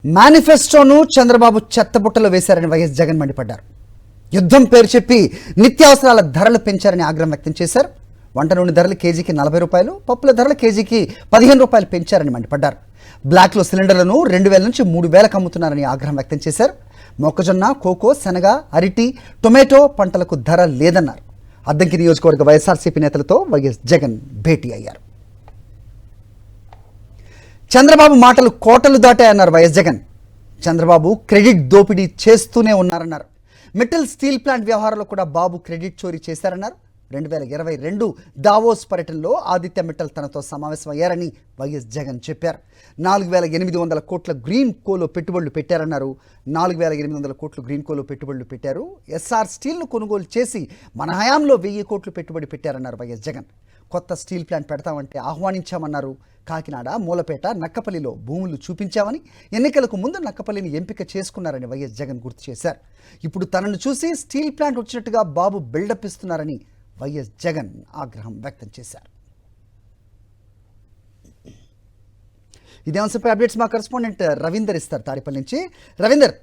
మేనిఫెస్టోను చంద్రబాబు చెత్తబుట్టలో వేశారని వైఎస్ జగన్ మండిపడ్డారు. యుద్ధం పేరు చెప్పి నిత్యావసరాల ధరలు పెంచారని ఆగ్రహం వ్యక్తం చేశారు. వంట నూనె ధరలు కేజీకి 40 రూపాయలు, పప్పుల ధరలు కేజీకి 15 రూపాయలు పెంచారని మండిపడ్డారు. బ్లాక్లో సిలిండర్లను 2000 నుంచి 3000కు అమ్ముతున్నారని ఆగ్రహం వ్యక్తం చేశారు. మొక్కజొన్న, కోకో, శనగ, అరటి, టొమాటో పంటలకు ధర లేదన్నారు. అద్దంకి నియోజకవర్గ వైఎస్ఆర్సీపీ నేతలతో వైఎస్ జగన్ భేటీ అయ్యారు. చంద్రబాబు మాటలు కోటలు దాటాయన్నారు వైఎస్ జగన్. చంద్రబాబు క్రెడిట్ దోపిడీ చేస్తూనే ఉన్నారన్నారు. మిట్టల్ స్టీల్ ప్లాంట్ వ్యవహారంలో కూడా బాబు క్రెడిట్ చోరీ చేశారన్నారు. 2022 దావోస్ పర్యటనలో ఆదిత్య మిట్టల్ తనతో సమావేశమయ్యారని వైఎస్ జగన్ చెప్పారు. 4800 కోట్ల గ్రీన్ కోలో పెట్టుబడులు పెట్టారన్నారు. 4800 కోట్లు గ్రీన్ కోలో పెట్టుబడులు పెట్టారు. ఎస్ఆర్ స్టీల్ను కొనుగోలు చేసి మన హయాంలో 1000 కోట్లు పెట్టుబడి పెట్టారన్నారు వైఎస్ జగన్. కొత్త స్టీల్ ప్లాంట్ పెడతామంటే ఆహ్వానించామన్నారు. కాకినాడ, మూలపేట, నక్కపల్లిలో భూములు చూపించామని, ఎన్నికలకు ముందు నక్కపల్లిని ఎంపిక చేసుకున్నారని వైఎస్ జగన్ గుర్తు చేశారు. ఇప్పుడు తనను చూసి స్టీల్ ప్లాంట్ వచ్చినట్టుగా బాబు బిల్డప్ ఇస్తున్నారని వైఎస్ జగన్ ఆగ్రహం వ్యక్తం చేశారు. ఇదే అంశంపై అప్డేట్స్ మా కరెస్పాండెంట్ రవీందర్ ఇస్తారు తాడేపల్లి నుంచి. రవీందర్,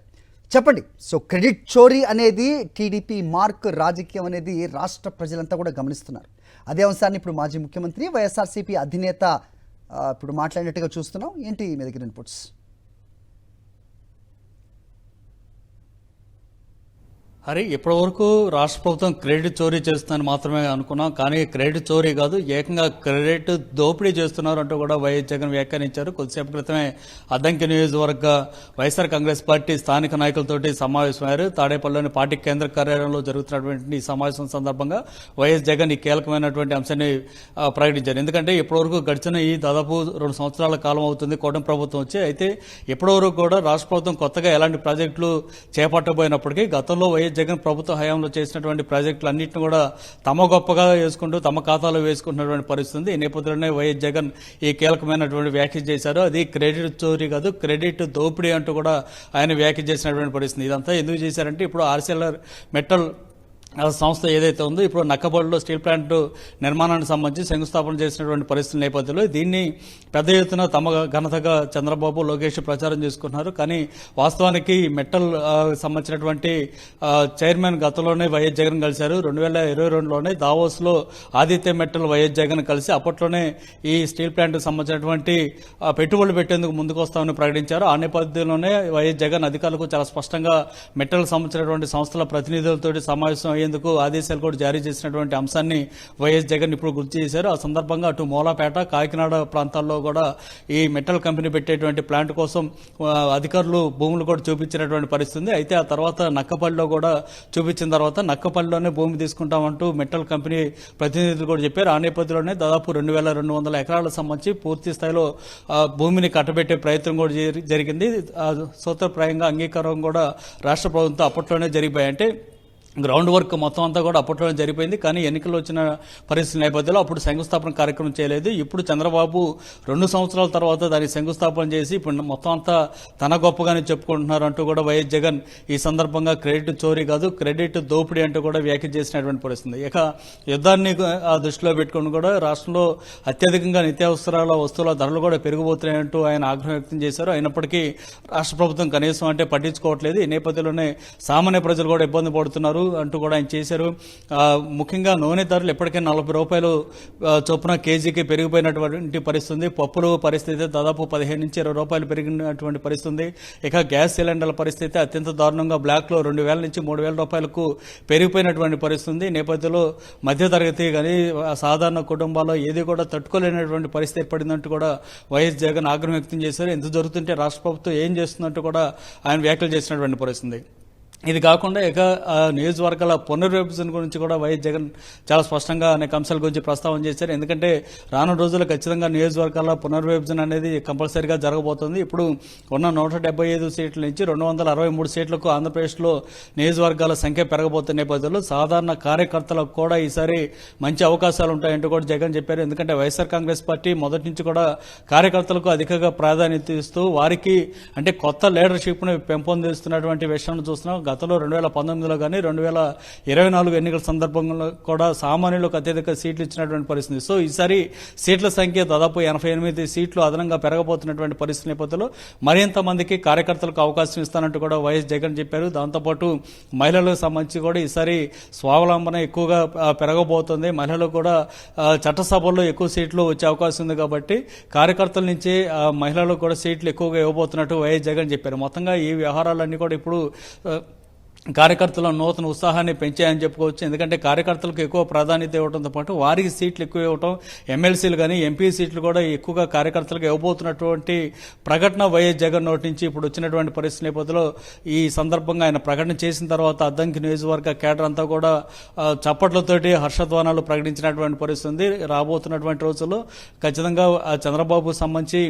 చెప్పండి. సో క్రెడిట్ చోరీ అనేది టీడీపీ మార్క్ రాజకీయం అనేది రాష్ట్ర ప్రజలంతా కూడా గమనిస్తున్నారు. అదే అంశాన్ని ఇప్పుడు మాజీ ముఖ్యమంత్రి వైఎస్ఆర్సీపీ అధినేత ఇప్పుడు మాట్లాడినట్టుగా చూస్తున్నాం. ఏంటి మీ దగ్గర ఇన్పుట్స్? హరి, ఇప్పటివరకు రాష్ట్ర ప్రభుత్వం క్రెడిట్ చోరీ చేస్తుందని మాత్రమే అనుకున్నాం. కానీ క్రెడిట్ చోరీ కాదు, ఏకంగా క్రెడిట్ దోపిడీ చేస్తున్నారు అంటూ కూడా వైఎస్ జగన్ వ్యాఖ్యానించారు. కొద్దిసేపు క్రితమే అద్దంకి నియోజకవర్గ వైఎస్ఆర్ కాంగ్రెస్ పార్టీ స్థానిక నాయకులతోటి సమావేశమయ్యారు. తాడేపల్లిలోని పార్టీ కేంద్ర కార్యాలయంలో జరుగుతున్నటువంటి ఈ సమావేశం సందర్భంగా వైఎస్ జగన్ ఈ కీలకమైనటువంటి అంశాన్ని ప్రకటించారు. ఎందుకంటే ఇప్పటివరకు గడిచిన ఈ దాదాపు 2 సంవత్సరాల కాలం అవుతుంది కూటమి ప్రభుత్వం వచ్చి. అయితే ఇప్పటివరకు కూడా రాష్ట్ర ప్రభుత్వం కొత్తగా ఎలాంటి ప్రాజెక్టులు చేపట్టబోయినప్పటికీ గతంలో వైఎస్ జగన్ ప్రభుత్వ హయాంలో చేసినటువంటి ప్రాజెక్టులు అన్నింటినీ కూడా తమ గొప్పగా వేసుకుంటూ తమ ఖాతాలో వేసుకుంటున్నటువంటి పరిస్థితి. ఈ నేపథ్యంలోనే వైఎస్ జగన్ ఈ కీలకమైనటువంటి వ్యాఖ్య చేశారు. అది క్రెడిట్ చోరీ కాదు, క్రెడిట్ దోపిడీ అంటూ కూడా ఆయన వ్యాఖ్య చేసినటువంటి పరిస్థితి. ఇదంతా ఎందుకు చేశారంటే ఇప్పుడు ఆర్సిఎల్ఆర్ మెటల్ సంస్థ ఏదైతే ఉందో ఇప్పుడు నక్కపల్లిలో స్టీల్ ప్లాంట్ నిర్మాణానికి సంబంధించి శంకుస్థాపన చేసినటువంటి పరిస్థితుల నేపథ్యంలో దీన్ని పెద్ద ఎత్తున తమ ఘనతగా చంద్రబాబు, లోకేష్ ప్రచారం చేసుకుంటున్నారు. కానీ వాస్తవానికి మెటల్ సంబంధించినటువంటి చైర్మన్ గతంలోనే వైఎస్ జగన్ కలిశారు. 2022లోనే దావోస్లో ఆదిత్య మెటల్ వైఎస్ జగన్ కలిసి అప్పట్లోనే ఈ స్టీల్ ప్లాంట్కి సంబంధించినటువంటి పెట్టుబడులు పెట్టేందుకు ముందుకు వస్తామని ప్రకటించారు. ఆ నేపథ్యంలోనే వైఎస్ జగన్ అధికారులకు చాలా స్పష్టంగా మెటల్ సంబంధించినటువంటి సంస్థల ప్రతినిధులతో సమావేశం ఎందుకు ఆదేశాలు కూడా జారీ చేసినటువంటి అంశాన్ని వైఎస్ జగన్ ఇప్పుడు గుర్తు చేశారు. ఆ సందర్భంగా అటు మూలాపేట, కాకినాడ ప్రాంతాల్లో కూడా ఈ మెటల్ కంపెనీ పెట్టేటువంటి ప్లాంట్ కోసం అధికారులు భూములు కూడా చూపించినటువంటి పరిస్థితి. అయితే ఆ తర్వాత నక్కపల్లిలో కూడా చూపించిన తర్వాత నక్కపల్లిలోనే భూమి తీసుకుంటామంటూ మెటల్ కంపెనీ ప్రతినిధులు కూడా చెప్పారు. ఆ నేపథ్యంలోనే దాదాపు 2200 ఎకరాలకు సంబంధించి పూర్తి స్థాయిలో భూమిని కట్టబెట్టే ప్రయత్నం కూడా జరిగింది. సూత్రప్రాయంగా అంగీకారం కూడా రాష్ట్ర ప్రభుత్వం అప్పట్లోనే జరిగిపోయాయి. అంటే గ్రౌండ్ వర్క్ మొత్తం అంతా కూడా అప్పట్లోనే జరిపోయింది. కానీ ఎన్నికలు వచ్చిన పరిస్థితి నేపథ్యంలో అప్పుడు శంకుస్థాపన కార్యక్రమం చేయలేదు. ఇప్పుడు చంద్రబాబు 2 సంవత్సరాల తర్వాత దానికి శంకుస్థాపన చేసి ఇప్పుడు మొత్తం అంతా తన గొప్పగానే చెప్పుకుంటున్నారు అంటూ కూడా వైఎస్ జగన్ ఈ సందర్భంగా క్రెడిట్ చోరీ కాదు, క్రెడిట్ దోపిడీ అంటూ కూడా వ్యాఖ్య చేసినటువంటి పరిస్థితి. ఇక యుద్ధాన్ని దృష్టిలో పెట్టుకుని కూడా రాష్ట్రంలో అత్యధికంగా నిత్యావసరాల వస్తువుల ధరలు కూడా పెరిగిపోతున్నాయంటూ ఆయన ఆగ్రహం వ్యక్తం చేశారు. అయినప్పటికీ రాష్ట్ర ప్రభుత్వం కనీసం అంటే పట్టించుకోవట్లేదు. ఈ నేపథ్యంలోనే సామాన్య ప్రజలు కూడా ఇబ్బంది పడుతున్నారు అంటూ కూడా ఆయన చేశారు. ముఖ్యంగా నూనె ధరలు ఎప్పటికే 40 రూపాయలు చొప్పున కేజీకి పెరిగిపోయినటువంటి పరిస్థితి. పప్పులు పరిస్థితి దాదాపు 15 నుంచి 20 రూపాయలు పెరిగినటువంటి పరిస్థితి. ఇక గ్యాస్ సిలిండర్ల పరిస్థితి అత్యంత దారుణంగా బ్లాక్లో 2000 నుంచి 3000 రూపాయలకు పెరిగిపోయినటువంటి పరిస్థితి. నేపథ్యంలో మధ్యతరగతి కానీ సాధారణ కుటుంబాల్లో ఏది కూడా తట్టుకోలేనటువంటి పరిస్థితి ఏర్పడిందంటూ కూడా వైఎస్ జగన్ ఆగ్రహం వ్యక్తం చేశారు. ఎంత జరుగుతుంటే రాష్ట్ర ప్రభుత్వం ఏం చేస్తుందంటూ కూడా ఆయన వ్యాఖ్యలు చేసినటువంటి పరిస్థితి. ఇది కాకుండా ఇక నియోజకవర్గాల పునర్విభజన గురించి కూడా వైఎస్ జగన్ చాలా స్పష్టంగా అనేక అంశాల గురించి ప్రస్తావన చేశారు. ఎందుకంటే రానున్న రోజుల్లో ఖచ్చితంగా నియోజకవర్గాల పునర్విభజన అనేది కంపల్సరీగా జరగబోతుంది. ఇప్పుడు ఉన్న 175 సీట్ల నుంచి 263 సీట్లకు ఆంధ్రప్రదేశ్లో నియోజకవర్గాల సంఖ్య పెరగబోతున్న నేపథ్యంలో సాధారణ కార్యకర్తలకు కూడా ఈసారి మంచి అవకాశాలు ఉంటాయంటూ కూడా జగన్ చెప్పారు. ఎందుకంటే వైఎస్ఆర్ కాంగ్రెస్ పార్టీ మొదటి నుంచి కూడా కార్యకర్తలకు అధికంగా ప్రాధాన్యత ఇస్తూ వారికి అంటే కొత్త లీడర్షిప్ను పెంపొందిస్తున్నటువంటి విషయాన్ని చూస్తున్నాం. గతంలో 2019లో కానీ 2024 ఎన్నికల సందర్భంలో కూడా సామాన్యులకు అత్యధిక సీట్లు ఇచ్చినటువంటి పరిస్థితి. సో ఈసారి సీట్ల సంఖ్య దాదాపు 88 సీట్లు అదనంగా పెరగబోతున్నటువంటి పరిస్థితి నేపథ్యంలో మరింత మందికి కార్యకర్తలకు అవకాశం ఇస్తానంటూ కూడా వైఎస్ జగన్ చెప్పారు. దాంతోపాటు మహిళలకు సంబంధించి కూడా ఈసారి స్వావలంబన ఎక్కువగా పెరగబోతుంది. మహిళలు కూడా చట్టసభల్లో ఎక్కువ సీట్లు వచ్చే అవకాశం ఉంది కాబట్టి కార్యకర్తల నుంచి మహిళలకు కూడా సీట్లు ఎక్కువగా ఇవ్వబోతున్నట్టు వైఎస్ జగన్ చెప్పారు. మొత్తంగా ఈ వ్యవహారాలన్నీ కూడా ఇప్పుడు కార్యకర్తల నూతన ఉత్సాహాన్ని పెంచాయని చెప్పుకోవచ్చు. ఎందుకంటే కార్యకర్తలకు ఎక్కువ ప్రాధాన్యత ఇవ్వడంతో పాటు వారికి సీట్లు ఎక్కువ ఇవ్వటం, ఎమ్మెల్సీలు కానీ ఎంపీ సీట్లు కూడా ఎక్కువగా కార్యకర్తలకు ఇవ్వబోతున్నటువంటి ప్రకటన వైఎస్ జగన్ నోటి నుంచి ఇప్పుడు వచ్చినటువంటి పరిస్థితి నేపథ్యంలో ఈ సందర్భంగా ఆయన ప్రకటన చేసిన తర్వాత అద్దంకి నియోజకవర్గ కేడర్ అంతా కూడా చప్పట్లతోటి హర్షధ్వానాలు ప్రకటించినటువంటి పరిస్థితి ఉంది. రాబోతున్నటువంటి రోజుల్లో ఖచ్చితంగా చంద్రబాబుకు సంబంధించి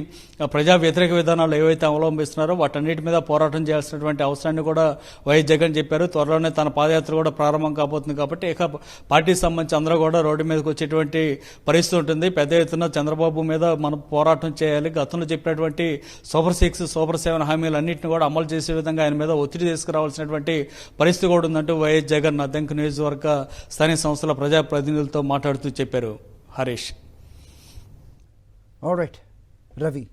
ప్రజా వ్యతిరేక విధానాలు ఏవైతే అవలంబిస్తున్నారో వాటన్నిటి మీద పోరాటం చేయాల్సినటువంటి అవసరాన్ని కూడా వైఎస్ జగన్ చెప్పారు. త్వరలోనే తన పాదయాత్ర కూడా ప్రారంభం కాబోతుంది కాబట్టి ఇక పార్టీకి సంబంధించి అందరూ కూడా రోడ్డు మీదకి వచ్చేటువంటి పరిస్థితి ఉంటుంది. పెద్ద ఎత్తున చంద్రబాబు మీద మనం పోరాటం చేయాలి. గతంలో చెప్పినటువంటి సూపర్ 6, సూపర్ 7 హామీలు అన్నింటినీ కూడా అమలు చేసే విధంగా ఆయన మీద ఒత్తిడి తీసుకురావాల్సినటువంటి పరిస్థితి కూడా ఉందంటూ వైఎస్ జగన్ అద్దంకి నియోజకవర్గ స్థానిక సంస్థల ప్రజాప్రతినిధులతో మాట్లాడుతూ చెప్పారు. హరీష్. ఆల్రైట్ రవి.